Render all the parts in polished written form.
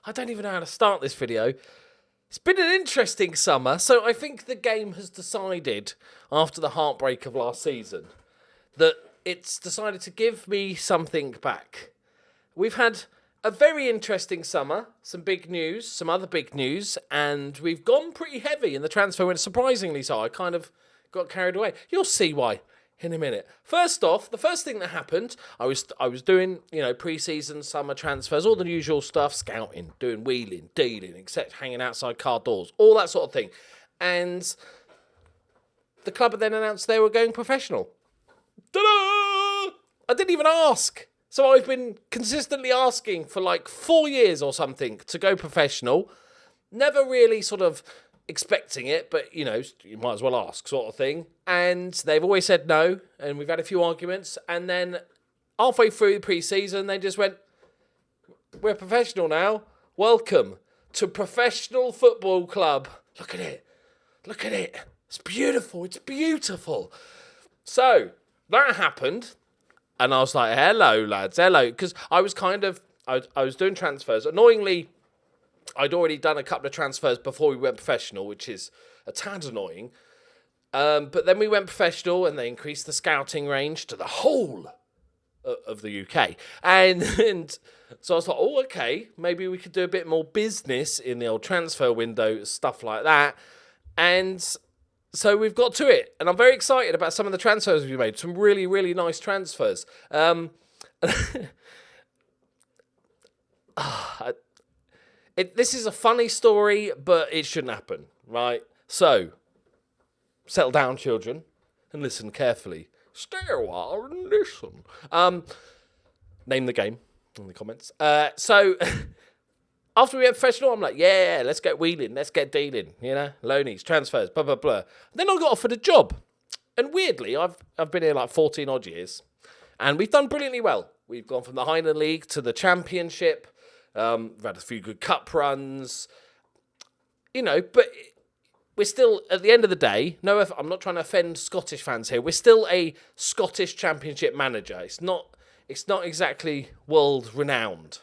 I don't even know how to start this video. It's been an interesting summer. So I think the game has decided, after the heartbreak of last season, that it's decided to give me something back. We've had a very interesting summer, some big news, some other big news, and we've gone pretty heavy in the transfer window, surprisingly so. I kind of got carried away. You'll see why in a minute. First off, the first thing that happened, I was doing, pre-season, summer transfers, all the usual stuff, scouting, doing wheeling, dealing, except hanging outside car doors, all that sort of thing. And the club then announced they were going professional. Ta-da! I didn't even ask. So I've been consistently asking for like 4 years or something to go professional. Never really sort of expecting it, but, you might as well ask sort of thing. And they've always said no, and we've had a few arguments. And then halfway through the pre-season, they just went, we're professional now. Welcome to Professional Football Club. Look at it. Look at it. It's beautiful. It's beautiful. So that happened. And I was like, hello, lads, hello. Because I was I was doing transfers. Annoyingly, I'd already done a couple of transfers before we went professional, which is a tad annoying. But then we went professional and they increased the scouting range to the whole of the UK. And so I was like, oh, okay, maybe we could do a bit more business in the old transfer window, stuff like that. And so we've got to it, and I'm very excited about some of the transfers we've made. Some really, really nice transfers. This is a funny story, but it shouldn't happen, right? So, settle down, children, and listen carefully. Stay a while and listen. Name the game in the comments. So, after we went professional, I'm like, yeah, let's get wheeling, let's get dealing, loanies, transfers, blah, blah, blah. Then I got offered a job. And weirdly, I've been here like 14 odd years, and we've done brilliantly well. We've gone from the Highland League to the Championship. We've had a few good cup runs, but we're still, at the end of the day, I'm not trying to offend Scottish fans here. We're still a Scottish Championship manager. It's not exactly world renowned.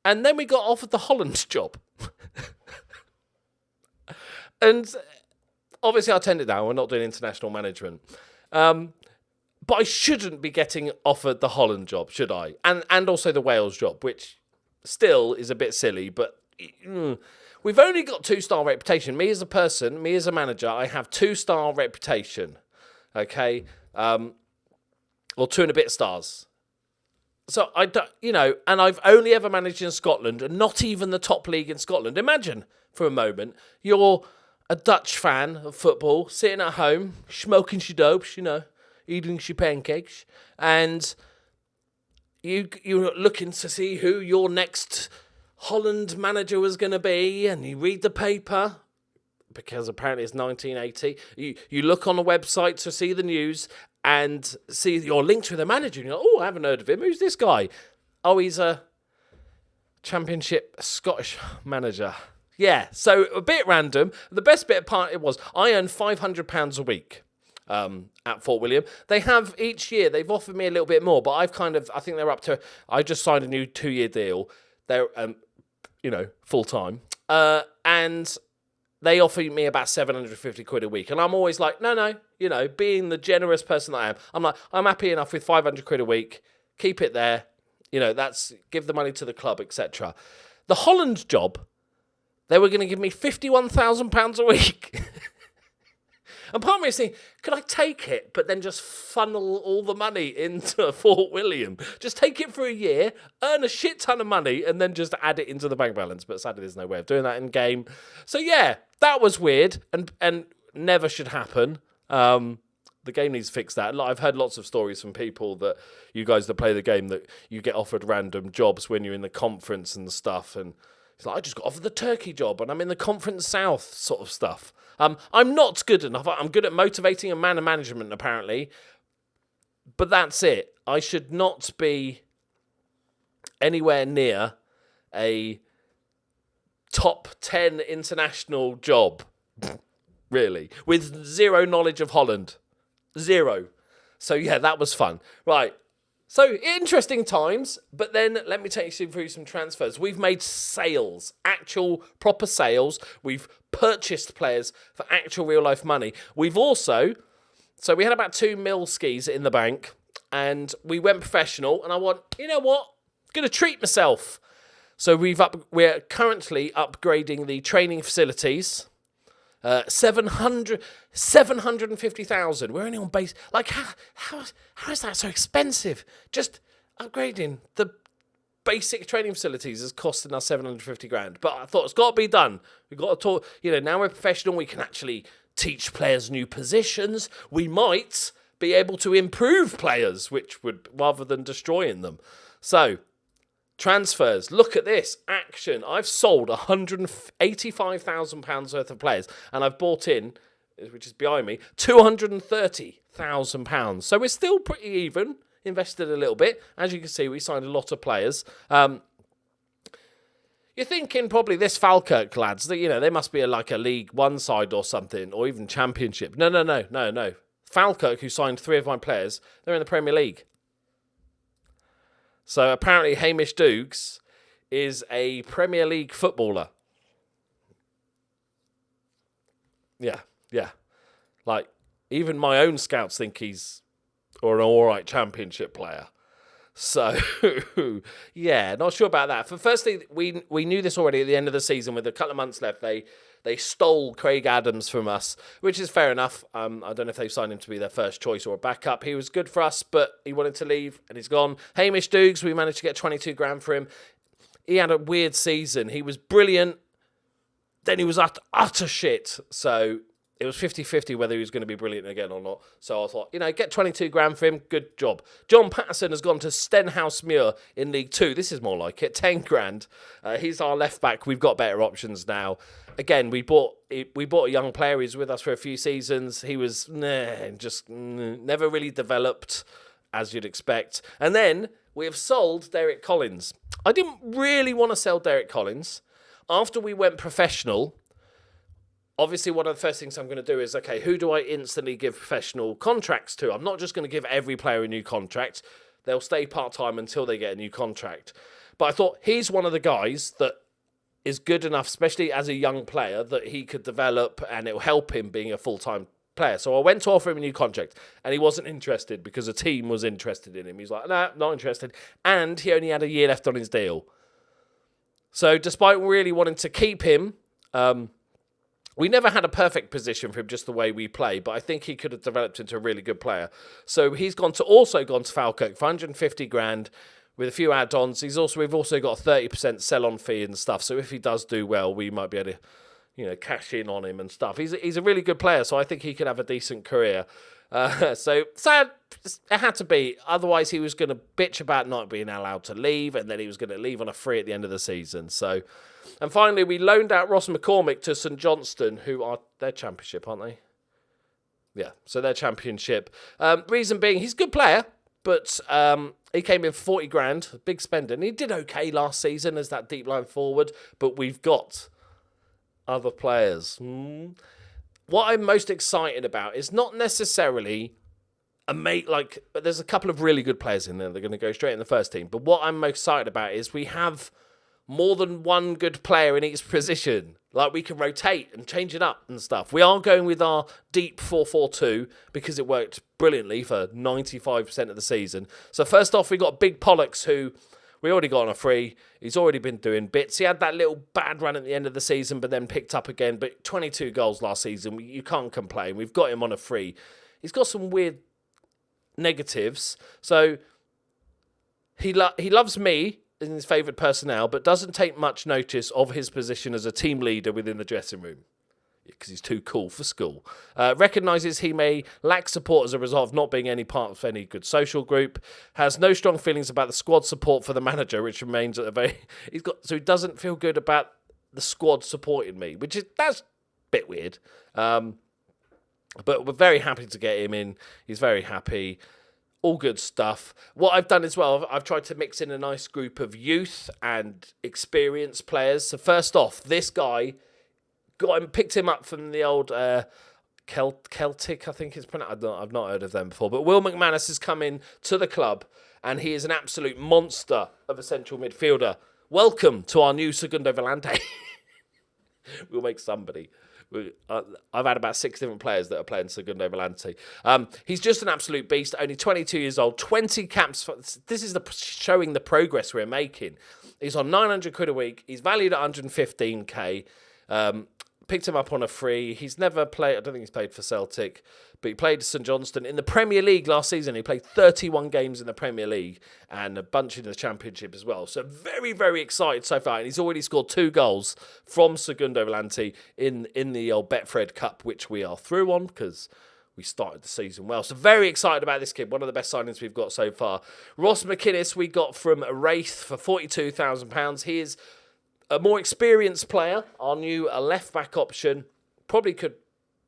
And then we got offered the Holland job. And obviously I turned it down. We're not doing international management. But I shouldn't be getting offered the Holland job, should I? And also the Wales job, which still is a bit silly. But we've only got 2-star reputation. Me as a person, me as a manager, I have 2-star reputation. Okay? Or 2 and a bit stars. So, and I've only ever managed in Scotland, and not even the top league in Scotland. Imagine, for a moment, you're a Dutch fan of football, sitting at home, smoking your dopes, eating your pancakes, and you're looking to see who your next Holland manager was going to be, and you read the paper, because apparently it's 1980. You look on a website to see the news, and see you're linked with a manager, and you're like, oh, I haven't heard of him. Who's this guy? Oh, he's a Championship Scottish manager. Yeah, so a bit random. The best bit part it was I earn £500 a week at Fort William. They have each year, they've offered me a little bit more, but I think they're up to, I just signed a new 2-year deal. They're, full time. And they offer me about 750 quid a week. And I'm always like, no, being the generous person that I am, I'm like, I'm happy enough with 500 quid a week. Keep it there. Give the money to the club, etc. The Holland job, they were going to give me £51,000 a week. And part of me is thinking, could I take it, but then just funnel all the money into Fort William? Just take it for a year, earn a shit ton of money, and then just add it into the bank balance. But sadly, there's no way of doing that in game. So yeah, that was weird and never should happen. The game needs to fix that. I've heard lots of stories from people that you guys that play the game that you get offered random jobs when you're in the conference and stuff. And it's like, I just got offered the Turkey job and I'm in the Conference South sort of stuff. I'm not good enough. I'm good at motivating and man management, apparently. But that's it. I should not be anywhere near a top 10 international job, really, with zero knowledge of Holland. Zero. So, yeah, that was fun. Right. So, interesting times, but then let me take you through some transfers. We've made sales, actual proper sales. We've purchased players for actual real-life money. We've also, so we had about 2 mil skis in the bank, and we went professional, and I want, you know what, I'm going to treat myself. So we're currently upgrading the training facilities. 750,000. We're only on base. Like, how is that so expensive? Just upgrading the basic training facilities is costing us 750 grand. But I thought it's got to be done. We've got to talk. You know, now we're professional. We can actually teach players new positions. We might be able to improve players, which would, rather than destroying them. So, transfers. Look at this. Action. I've sold £185,000 worth of players, and I've bought in, which is behind me, £230,000. So we're still pretty even. Invested a little bit. As you can see, we signed a lot of players. You're thinking probably this Falkirk lads, that, you know, they must be like a League One side or something, or even Championship. No. Falkirk, who signed 3 of my players, they're in the Premier League. So apparently Hamish Dukes is a Premier League footballer. Yeah. Like, even my own scouts think he's an alright Championship player. So, yeah, not sure about that. Firstly, we knew this already at the end of the season with a couple of months left. They stole Craig Adams from us, which is fair enough. I don't know if they've signed him to be their first choice or a backup. He was good for us, but he wanted to leave, and he's gone. Hamish Dukes, we managed to get 22 grand for him. He had a weird season. He was brilliant, then he was utter shit. So it was 50-50 whether he was going to be brilliant again or not. So I thought, you know, get 22 grand for him, good job. John Patterson has gone to Stenhousemuir in League 2. This is more like it, 10 grand. He's our left back. We've got better options now. Again, we bought a young player. He was with us for a few seasons. He was never really developed, as you'd expect. And then we have sold Derek Collins. I didn't really want to sell Derek Collins. After we went professional, obviously, one of the first things I'm going to do is, okay, who do I instantly give professional contracts to? I'm not just going to give every player a new contract. They'll stay part-time until they get a new contract. But I thought he's one of the guys that is good enough, especially as a young player, that he could develop and it will help him being a full-time player. So I went to offer him a new contract, and he wasn't interested because a team was interested in him. He's like, nah, not interested. And he only had a year left on his deal. So despite really wanting to keep him, we never had a perfect position for him, just the way we play, but I think he could have developed into a really good player. So he's also gone to Falkirk for 150 grand with a few add-ons. We've also got a 30% sell-on fee and stuff. So if he does do well, we might be able to, you know, cash in on him and stuff. He's a really good player, so I think he could have a decent career. So sad it had to be. Otherwise, he was going to bitch about not being allowed to leave, and then he was going to leave on a free at the end of the season. So, and finally, we loaned out Ross McCormick to St Johnstone, who are their Championship, aren't they? Yeah, so they're Championship. Reason being, he's a good player, but he came in 40 grand, big spender, and he did okay last season as that deep line forward. But we've got other players. What I'm most excited about is not necessarily but there's a couple of really good players in there. They're going to go straight in the first team. But what I'm most excited about is we have more than one good player in each position. Like, we can rotate and change it up and stuff. We are going with our deep 4-4-2 because it worked brilliantly for 95% of the season. So first off, we got Big Pollux, who we already got on a free. He's already been doing bits. He had that little bad run at the end of the season, but then picked up again. But 22 goals last season, you can't complain. We've got him on a free. He's got some weird negatives. So he loves me in his favoured personnel, but doesn't take much notice of his position as a team leader within the dressing room, because he's too cool for school. Recognises he may lack support as a result of not being any part of any good social group. Has no strong feelings about the squad support for the manager, which remains at a very... So he doesn't feel good about the squad supporting me, that's a bit weird. But we're very happy to get him in. He's very happy. All good stuff. What I've done as well, I've tried to mix in a nice group of youth and experienced players. So first off, this guy... picked him up from the old Celtic, I think it's pronounced. I've not heard of them before. But Will McManus has come in to the club, and he is an absolute monster of a central midfielder. Welcome to our new Segundo Volante. We'll make somebody. I've had about 6 different players that are playing Segundo Volante. He's just an absolute beast, only 22 years old, 20 caps. This is showing the progress we're making. He's on 900 quid a week. He's valued at 115k. Picked him up on a free. He's never played, I don't think he's played for Celtic, but he played St Johnstone in the Premier League last season. He played 31 games in the Premier League and a bunch in the Championship as well. So very, very excited so far. And he's already scored 2 goals from Segundo Volante in the old Betfred Cup, which we are through on because we started the season well. So very excited about this kid. One of the best signings we've got so far. Ross McInnes we got from Wraith for £42,000. He is a more experienced player, our new left-back option, probably could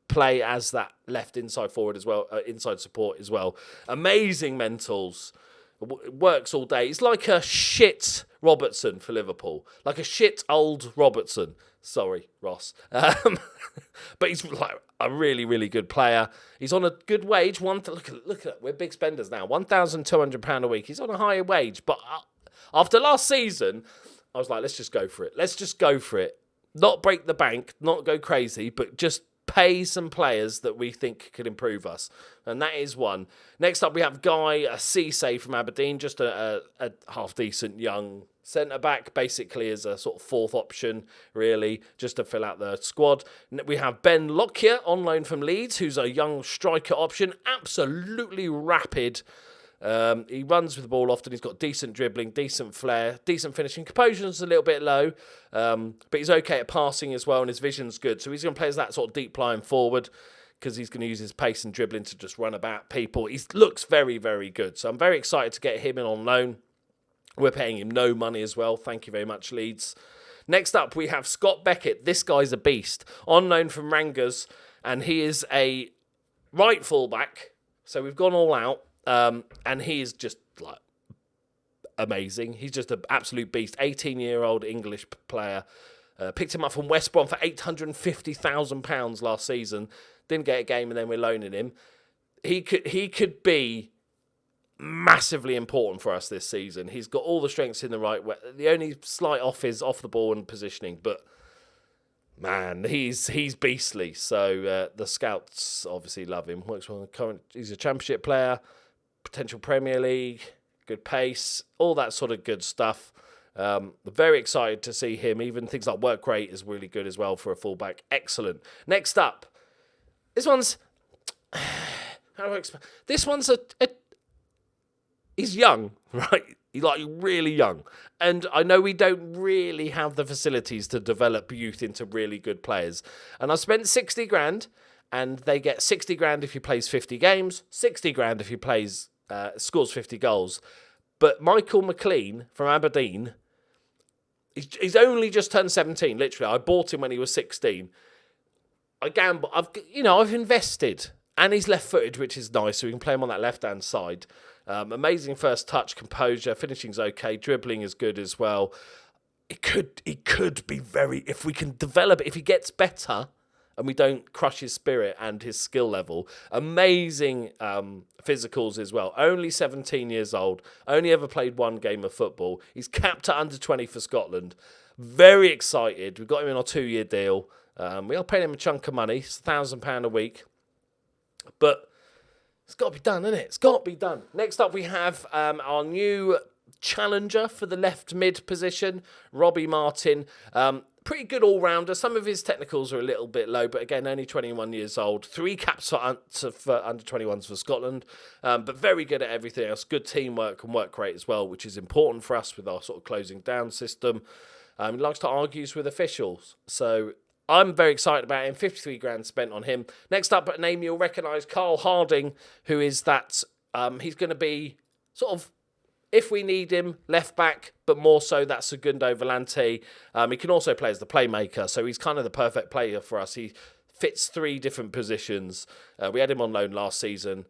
play as that left inside forward as well, inside support as well. Amazing mentals, works all day. He's like a shit Robertson for Liverpool, like a shit old Robertson. Sorry, Ross. But he's like a really, really good player. He's on a good wage. Look at that. We're big spenders now. £1,200 a week. He's on a higher wage, but after last season, I was like, let's just go for it. Let's just go for it. Not break the bank, not go crazy, but just pay some players that we think could improve us. And that is one. Next up, we have Guy Cisse from Aberdeen, just a half-decent young centre-back, basically as a sort of 4th option, really, just to fill out the squad. We have Ben Lockyer on loan from Leeds, who's a young striker option, absolutely rapid. He runs with the ball often. He's got decent dribbling, decent flair, decent finishing. Composure's a little bit low, but he's okay at passing as well, and his vision's good. So he's going to play as that sort of deep lying forward because he's going to use his pace and dribbling to just run about people. He looks very, very good. So I'm very excited to get him in on loan. We're paying him no money as well. Thank you very much, Leeds. Next up, we have Scott Beckett. This guy's a beast. On loan from Rangers, and he is a right fullback. So we've gone all out. And he is just like amazing. He's just an absolute beast. 18-year-old English player. Picked him up from West Brom for £850,000 last season. Didn't get a game, and then we're loaning him. He could be massively important for us this season. He's got all the strengths in the right way. The only slight off is off the ball and positioning, but man, he's beastly. So the scouts obviously love him. Works well. He's a Championship player. Potential Premier League, good pace, all that sort of good stuff. Very excited to see him. Even things like work rate is really good as well for a fullback. Excellent. Next up, this one's how do I explain? This one's he's young, right? He's like really young, and I know we don't really have the facilities to develop youth into really good players. And I spent 60 grand, and they get 60 grand if he plays 50 games, 60 grand if he plays. Scores 50 goals. But Michael McLean from Aberdeen, he's only just turned 17, literally. I bought him when he was 16. I gamble. I've invested. And he's left-footed, which is nice, so we can play him on that left-hand side. Amazing first touch, composure, finishing's okay, dribbling is good as well. It could be if we can develop it, if he gets better, and we don't crush his spirit and his skill level. Amazing physicals as well. Only 17 years old. Only ever played 1 game of football. He's capped at under 20 for Scotland. Very excited. We've got him in our 2-year deal. We are paying him a chunk of money. It's £1,000 a week. But it's got to be done, isn't it? It's got to be done. Next up, we have our new challenger for the left mid position, Robbie Martin. Pretty good all-rounder. Some of his technicals are a little bit low, but again, only 21 years old. 3 caps for under-21s for Scotland, but very good at everything else. Good teamwork and work rate as well, which is important for us with our sort of closing down system. He likes to argue with officials, so I'm very excited about him. 53 grand spent on him. Next up, a name you'll recognise, Carl Harding, who is that he's going to be sort of, if we need him, left back, but more so that Segundo Volante. He can also play as the playmaker, so he's kind of the perfect player for us. He fits 3 different positions. We had him on loan last season.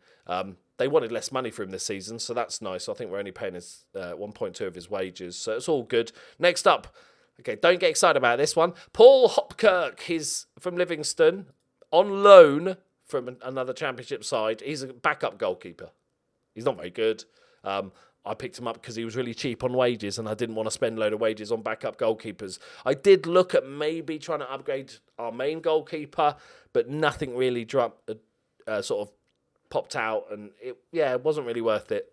They wanted less money for him this season, so that's nice. I think we're only paying his 1.2 of his wages, so it's all good. Next up, okay, don't get excited about this one. Paul Hopkirk, he's from Livingston, on loan from another Championship side. He's a backup goalkeeper. He's not very good. I picked him up because he was really cheap on wages and I didn't want to spend a load of wages on backup goalkeepers. I did look at maybe trying to upgrade our main goalkeeper, but nothing really sort of popped out, and it wasn't really worth it.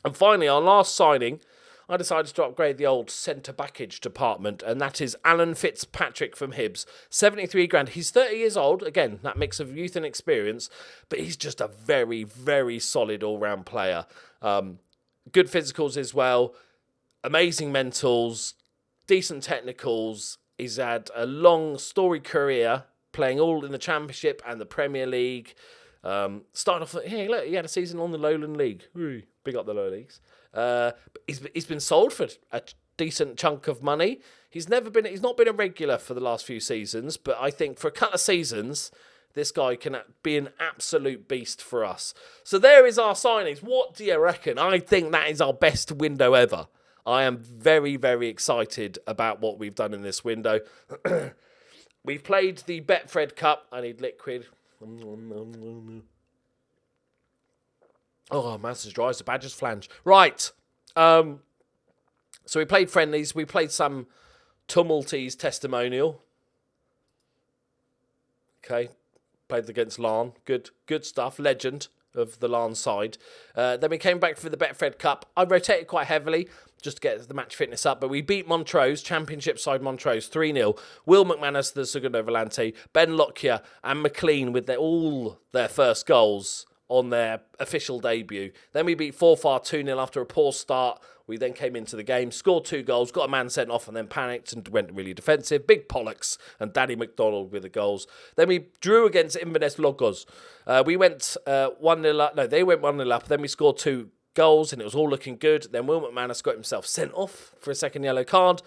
And finally, our last signing, I decided to upgrade the old centre backage department, and that is Alan Fitzpatrick from Hibs. 73 grand. He's 30 years old. Again, that mix of youth and experience, but he's just a very, very solid all-round player. Good physicals as well, amazing mentals, decent technicals. He's had a long, storied career playing all in the Championship and the Premier League. Starting off, hey, look, he had a season on the Lowland League. Ooh, big up the low leagues. He's been sold for a decent chunk of money. He's not been a regular for the last few seasons, but I think for a couple of seasons, this guy can be an absolute beast for us. So there is our signings. What do you reckon? I think that is our best window ever. I am very, very excited about what we've done in this window. We've played the Betfred Cup. I need liquid. Oh, mouth is dry as a badger's flange. Right. So we played friendlies. We played some Tumulties testimonial. Okay. Played against Larne. Good stuff. Legend of the Larne side. Then we came back for the Betfred Cup. I rotated quite heavily just to get the match fitness up, but we beat Montrose, Championship side Montrose, 3-0. Will McManus, the Segundo Volante, Ben Lockyer and McLean with all their first goals on their official debut. Then we beat Forfar 2-0 after a poor start. We then came into the game, scored 2 goals, got a man sent off and then panicked and went really defensive. Big Pollux and Danny McDonald with the goals. Then we drew against Inverness Logos. We went 1-0 up. No, they went 1-0 up. Then we scored 2 goals and it was all looking good. Then Will McManus got himself sent off for a second yellow card.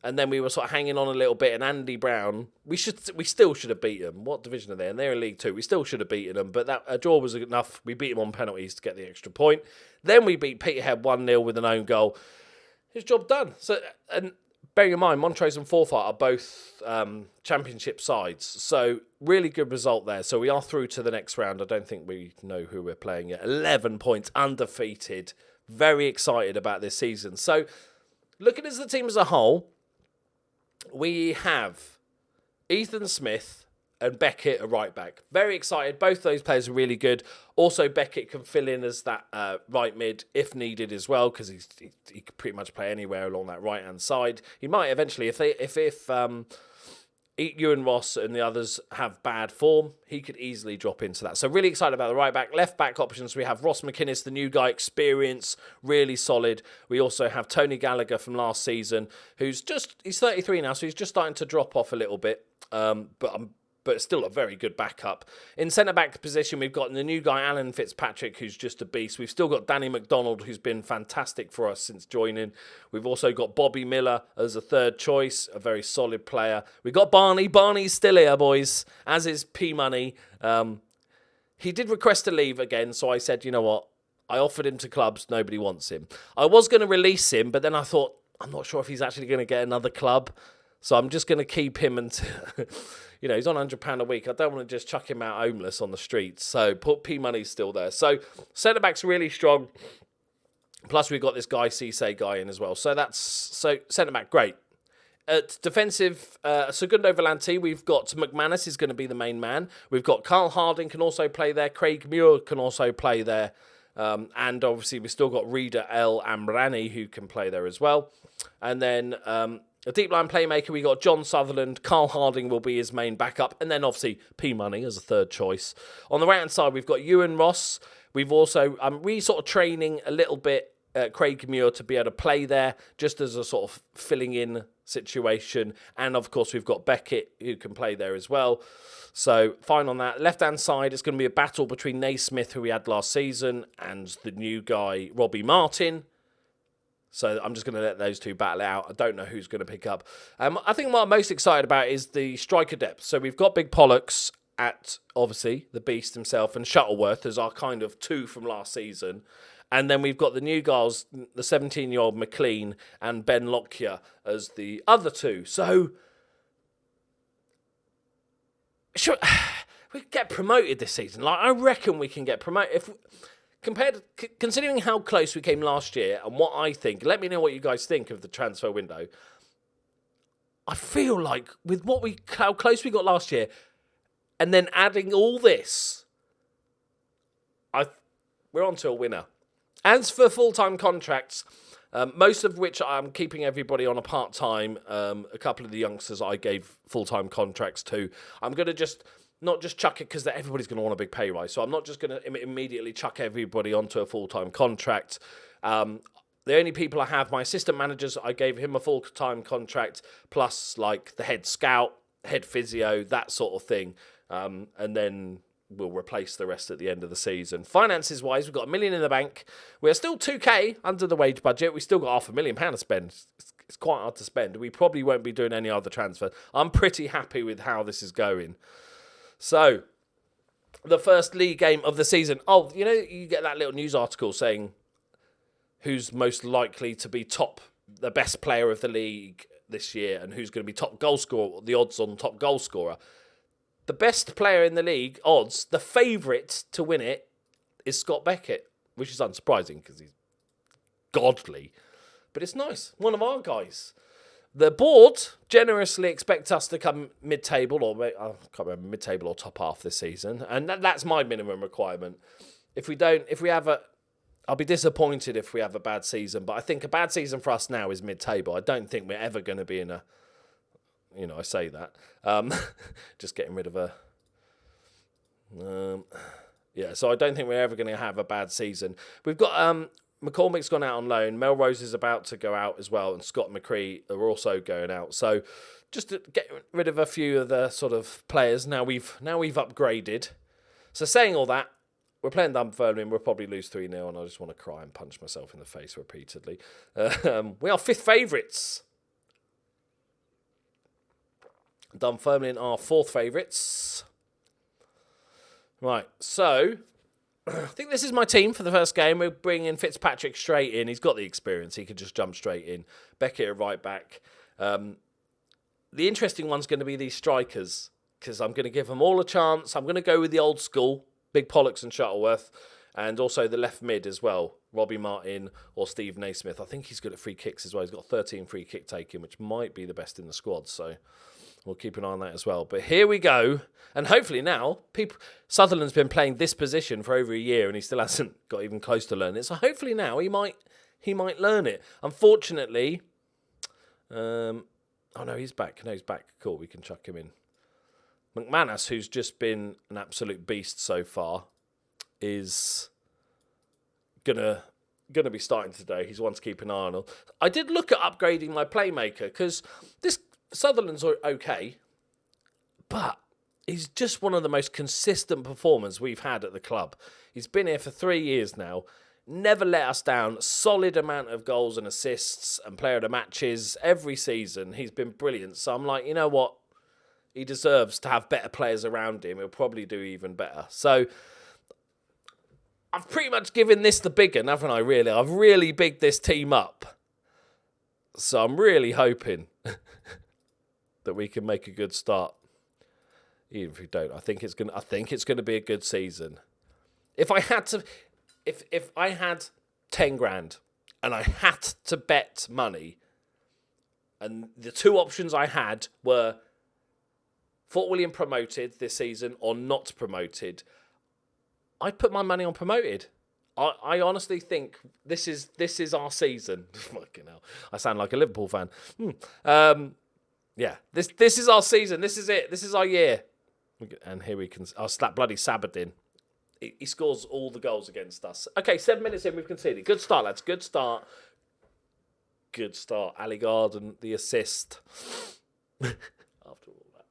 And then we were sort of hanging on a little bit, and Andy Brown, we still should have beaten them. What division are they in? They're in League 2. We still should have beaten them, but a draw was enough. We beat them on penalties to get the extra point. Then we beat Peterhead 1-0 with an own goal. His job done. So, and bearing in mind, Montrose and Forfar are both Championship sides, so really good result there. So we are through to the next round. I don't think we know who we're playing yet. 11 points, undefeated. Very excited about this season. So looking at the team as a whole, we have Ethan Smith and Beckett at right back. Very excited. Both those players are really good. Also, Beckett can fill in as that right mid if needed as well, because he could pretty much play anywhere along that right hand side. He might eventually, if Ewan Ross and the others have bad form, he could easily drop into that. So really excited about the right back. Left back options, we have Ross McInnes, the new guy, experience, really solid. We also have Tony Gallagher from last season, he's 33 now, so he's just starting to drop off a little bit. But still a very good backup. In centre-back position, we've got the new guy, Alan Fitzpatrick, who's just a beast. We've still got Danny McDonald, who's been fantastic for us since joining. We've also got Bobby Miller as a third choice, a very solid player. We've got Barney. Barney's still here, boys, as is P-Money. He did request to leave again, so I said, you know what? I offered him to clubs. Nobody wants him. I was going to release him, but then I thought, I'm not sure if he's actually going to get another club. So I'm just going to keep him until... You know, he's on £100 a week. I don't want to just chuck him out homeless on the streets. So P-Money's still there. So centre-back's really strong. Plus we've got this guy, Cisse guy in as well. So centre-back, great. At defensive, Segundo Volante, we've got McManus is going to be the main man. We've got Carl Harding can also play there. Craig Muir can also play there. And obviously we've still got Rida El Amrani who can play there as well. And then... a deep line playmaker, we got John Sutherland. Carl Harding will be his main backup. And then obviously P-Money as a third choice. On the right-hand side, we've got Ewan Ross. We've also, sort of training a little bit Craig Muir to be able to play there, just as a sort of filling in situation. And of course, we've got Beckett who can play there as well. So fine on that. Left-hand side, it's going to be a battle between Naismith, who we had last season, and the new guy, Robbie Martin. So I'm just going to let those two battle it out. I don't know who's going to pick up. I think what I'm most excited about is the striker depth. So we've got Big Pollux at, obviously, the Beast himself, and Shuttleworth as our kind of two from last season. And then we've got the new guys, the 17-year-old McLean and Ben Lockyer as the other two. So sure, we can get promoted this season. Like, I reckon we can get promoted. considering how close we came last year and what I think, let me know what you guys think of the transfer window. I feel like with how close we got last year, and then adding all this, we're on to a winner. As for full-time contracts, most of which I'm keeping everybody on a part-time. A couple of the youngsters I gave full-time contracts to. I'm going to not just chuck it because everybody's going to want a big pay rise. So I'm not just going to immediately chuck everybody onto a full-time contract. The only people I have, my assistant managers, I gave him a full-time contract, plus like the head scout, head physio, that sort of thing. And then we'll replace the rest at the end of the season. Finances-wise, we've got $1 million in the bank. We're still 2K under the wage budget. We've still got £500,000 to spend. It's quite hard to spend. We probably won't be doing any other transfer. I'm pretty happy with how this is going. So, the first league game of the season. Oh, you get that little news article saying who's most likely to be the best player of the league this year and who's going to be top goal scorer, the odds on top goal scorer. The best player in the league, odds, the favourite to win it is Scott Beckett, which is unsurprising because he's godly. But it's nice. One of our guys. The board generously expect us to come mid-table, or I can't remember, mid-table or top half this season. And that's my minimum requirement. I'll be disappointed if we have a bad season. But I think a bad season for us now is mid-table. I don't think we're ever going to be in a... I say that. Just getting rid of a... so I don't think we're ever going to have a bad season. We've got... McCormick's gone out on loan. Melrose is about to go out as well. And Scott McCree are also going out. So just to get rid of a few of the sort of players. Now we've upgraded. So saying all that, we're playing Dunfermline. We'll probably lose 3-0. And I just want to cry and punch myself in the face repeatedly. We are 5th favourites. Dunfermline are 4th favourites. Right, so I think this is my team for the first game. We're bringing Fitzpatrick straight in. He's got the experience. He could just jump straight in. Beckett at right back. The interesting one's going to be these strikers because I'm going to give them all a chance. I'm going to go with the old school, Big Pollocks and Shuttleworth, and also the left mid as well, Robbie Martin or Steve Naismith. I think he's good at free kicks as well. He's got 13 free kick taking, which might be the best in the squad, so... we'll keep an eye on that as well. But here we go. And hopefully now, Sutherland's been playing this position for over a year and he still hasn't got even close to learning it. So hopefully now he might learn it. Unfortunately, oh no, he's back. No, he's back. Cool, we can chuck him in. McManus, who's just been an absolute beast so far, is gonna be starting today. He's one to keep an eye on. I did look at upgrading my playmaker because this Sutherland's okay, but he's just one of the most consistent performers we've had at the club. He's been here for 3 years now, never let us down, solid amount of goals and assists and player of the matches every season. He's been brilliant. So I'm like, you know what? He deserves to have better players around him. He'll probably do even better. So I've pretty much given this the big one, haven't I, really? I've really bigged this team up. So I'm really hoping... that we can make a good start, even if we don't. I think it's gonna be a good season. If I had 10 grand and I had to bet money, and the two options I had were Fort William promoted this season or not promoted, I'd put my money on promoted. I honestly think this is our season. Fucking hell, I sound like a Liverpool fan. Yeah, this is our season. This is it. This is our year. And here we can... I'll slap bloody Sabadin. He scores all the goals against us. Okay, 7 minutes in, we've conceded. Good start, lads. Good start. Good start. Ali Garden, the assist. After all that.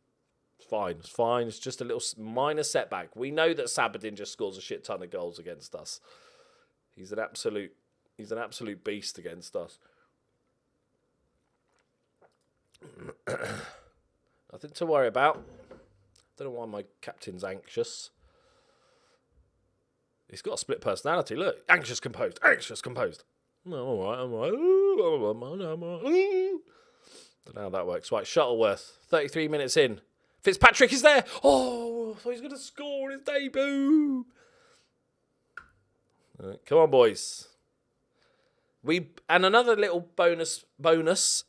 It's fine. It's fine. It's just a little minor setback. We know that Sabadin just scores a shit ton of goals against us. He's an absolute beast against us. Nothing to worry about. Don't know why my captain's anxious. He's got a split personality. Look, anxious, composed. Anxious, composed. No, all right. I'm all right. Don't know how that works. Right, Shuttleworth. 33 minutes in. Fitzpatrick is there. Oh, so he's going to score his debut. Come on, boys. And another little bonus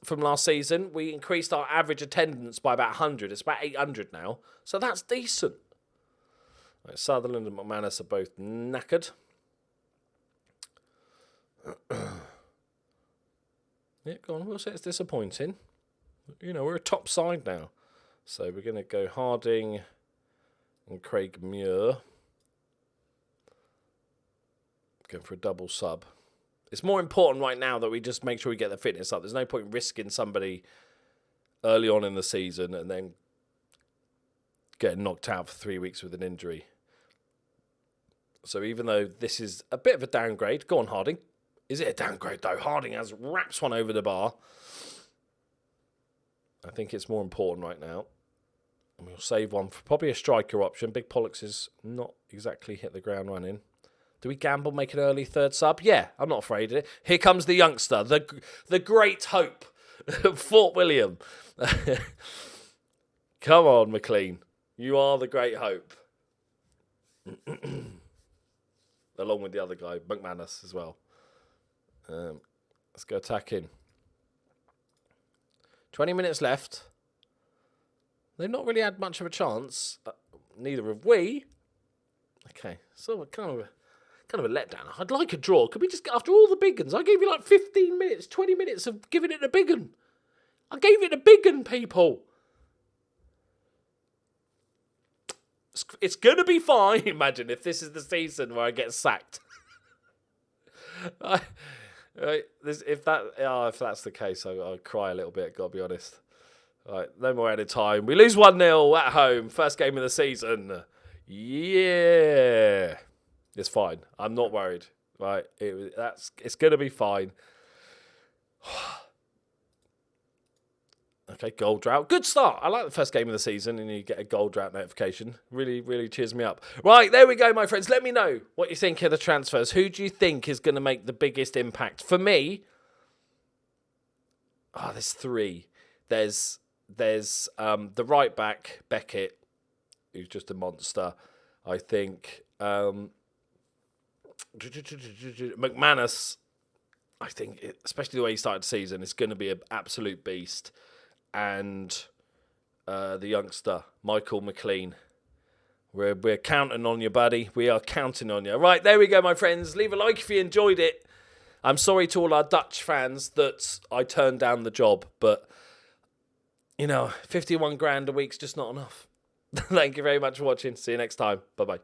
from last season, we increased our average attendance by about 100. It's about 800 now, so that's decent. Right, Sutherland and McManus are both knackered. Yeah, go on. We'll say it's disappointing. You know, we're a top side now, so we're going to go Harding and Craig Muir. Going for a double sub. It's more important right now that we just make sure we get the fitness up. There's no point risking somebody early on in the season and then getting knocked out for 3 weeks with an injury. So even though this is a bit of a downgrade, go on, Harding. Is it a downgrade, though? Harding wraps one over the bar. I think it's more important right now. And we'll save one for probably a striker option. Big Pollux is not exactly hit the ground running. Do we gamble, make an early third sub? Yeah, I'm not afraid of it. Here comes the youngster, the great hope of Fort William. Come on, McLean. You are the great hope. Along with the other guy, McManus, as well. Let's go attacking. 20 minutes left. They've not really had much of a chance. Neither have we. Okay, so kind of a letdown. I'd like a draw. Could we just get after all the big uns? I gave you like 15 minutes, 20 minutes of giving it a big un. I gave it a big un, people. It's going to be fine. Imagine if this is the season where I get sacked. If that's the case, I'll cry a little bit, got to be honest. Right, no more added time. We lose 1-0 at home. First game of the season. Yeah. It's fine. I'm not worried. Right, it's going to be fine. Okay, goal drought. Good start. I like the first game of the season and you get a goal drought notification. Really, really cheers me up. Right, there we go, my friends. Let me know what you think of the transfers. Who do you think is going to make the biggest impact? For me, there's three. There's the right back, Beckett, who's just a monster. I think McManus, I think, especially the way he started the season, is going to be an absolute beast. And the youngster, Michael McLean. We're counting on you, buddy. We are counting on you. Right, there we go, my friends. Leave a like if you enjoyed it. I'm sorry to all our Dutch fans that I turned down the job, but, 51 grand a week's just not enough. Thank you very much for watching. See you next time. Bye-bye.